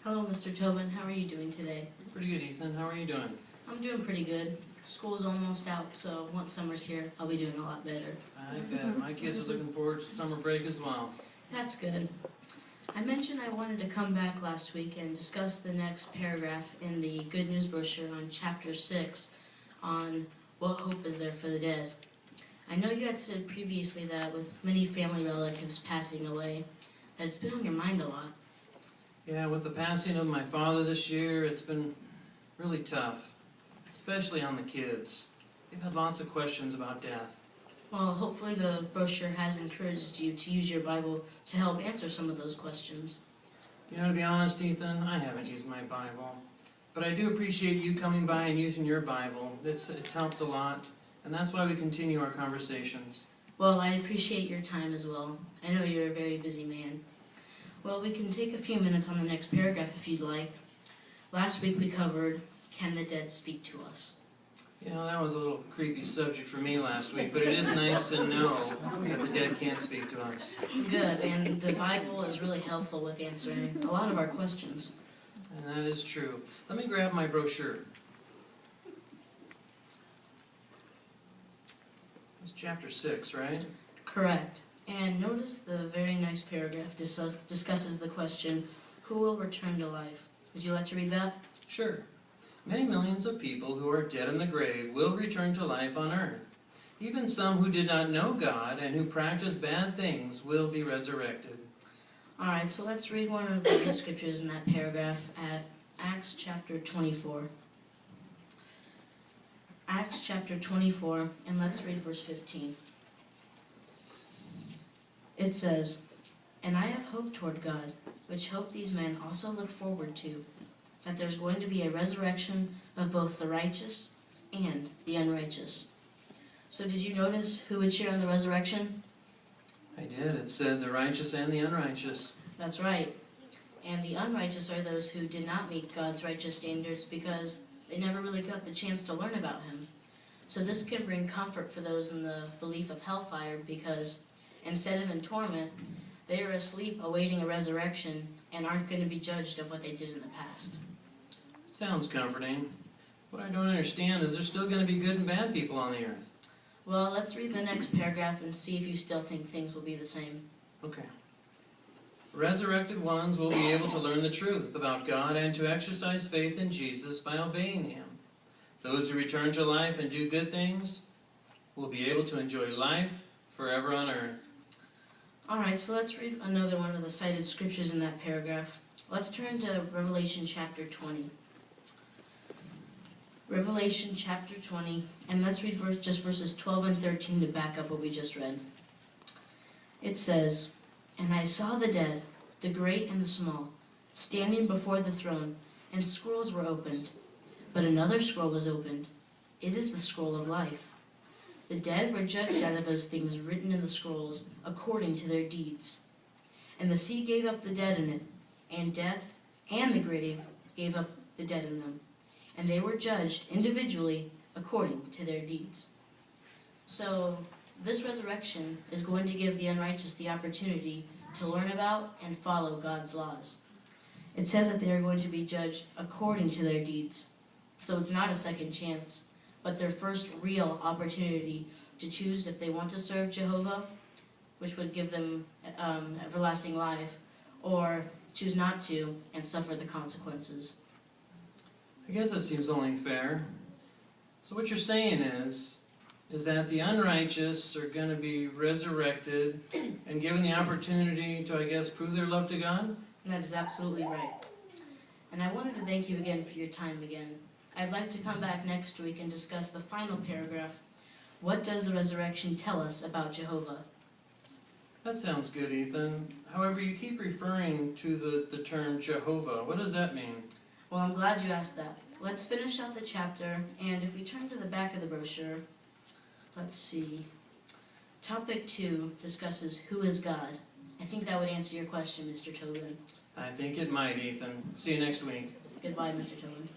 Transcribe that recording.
Hello, Mr. Tobin. How are you doing today? Pretty good, Ethan. How are you doing? I'm doing pretty good. School's almost out, so once summer's here, I'll be doing a lot better. I bet. My kids are looking forward to summer break as well. That's good. I mentioned I wanted to come back last week and discuss the next paragraph in the Good News brochure on Chapter 6 on what hope is there for the dead. I know you had said previously that with many family relatives passing away, that it's been on your mind a lot. Yeah, with the passing of my father this year, it's been really tough, especially on the kids. They've had lots of questions about death. Well, hopefully the brochure has encouraged you to use your Bible to help answer some of those questions. You know, to be honest, Ethan, I haven't used my Bible. But I do appreciate you coming by and using your Bible. It's helped a lot, and that's why we continue our conversations. Well, I appreciate your time as well. I know you're a very busy man. Well, we can take a few minutes on the next paragraph if you'd like. Last week we covered, can the dead speak to us? You know, that was a little creepy subject for me last week, but it is nice to know that the dead can speak to us. Good, and the Bible is really helpful with answering a lot of our questions. And that is true. Let me grab my brochure. It's chapter 6, right? Correct. And notice the very next paragraph discusses the question, who will return to life? Would you like to read that? Sure. Many millions of people who are dead in the grave will return to life on earth. Even some who did not know God and who practiced bad things will be resurrected. Alright, so let's read one of the scriptures in that paragraph at Acts chapter 24. Acts chapter 24, and let's read verse 15. It says, "And I have hope toward God, which hope these men also look forward to, that there's going to be a resurrection of both the righteous and the unrighteous." So did you notice who would share in the resurrection? I did. It said the righteous and the unrighteous. That's right. And the unrighteous are those who did not meet God's righteous standards because they never really got the chance to learn about Him. So this can bring comfort for those in the belief of hellfire because instead of in torment, they are asleep awaiting a resurrection and aren't going to be judged of what they did in the past. Sounds comforting. What I don't understand is there's still going to be good and bad people on the earth. Well, let's read the next paragraph and see if you still think things will be the same. Okay. Resurrected ones will be able to learn the truth about God and to exercise faith in Jesus by obeying Him. Those who return to life and do good things will be able to enjoy life forever on earth. Alright, so let's read another one of the cited scriptures in that paragraph. Let's turn to Revelation chapter 20. Revelation chapter 20, and let's read just verses 12 and 13 to back up what we just read. It says, "And I saw the dead, the great and the small, standing before the throne, and scrolls were opened. But another scroll was opened. It is the scroll of life. The dead were judged out of those things written in the scrolls according to their deeds. And the sea gave up the dead in it, and death and the grave gave up the dead in them. And they were judged individually according to their deeds." So this resurrection is going to give the unrighteous the opportunity to learn about and follow God's laws. It says that they are going to be judged according to their deeds. So it's not a second chance, but their first real opportunity to choose if they want to serve Jehovah, which would give them everlasting life, or choose not to and suffer the consequences. I guess that seems only fair. So what you're saying is that the unrighteous are going to be resurrected and given the opportunity to, I guess, prove their love to God? And that is absolutely right. And I wanted to thank you again for your time again. I'd like to come back next week and discuss the final paragraph. What does the resurrection tell us about Jehovah? That sounds good, Ethan. However, you keep referring to the term Jehovah. What does that mean? Well, I'm glad you asked that. Let's finish out the chapter, and if we turn to the back of the brochure, let's see. Topic 2 discusses who is God. I think that would answer your question, Mr. Tobin. I think it might, Ethan. See you next week. Goodbye, Mr. Tobin.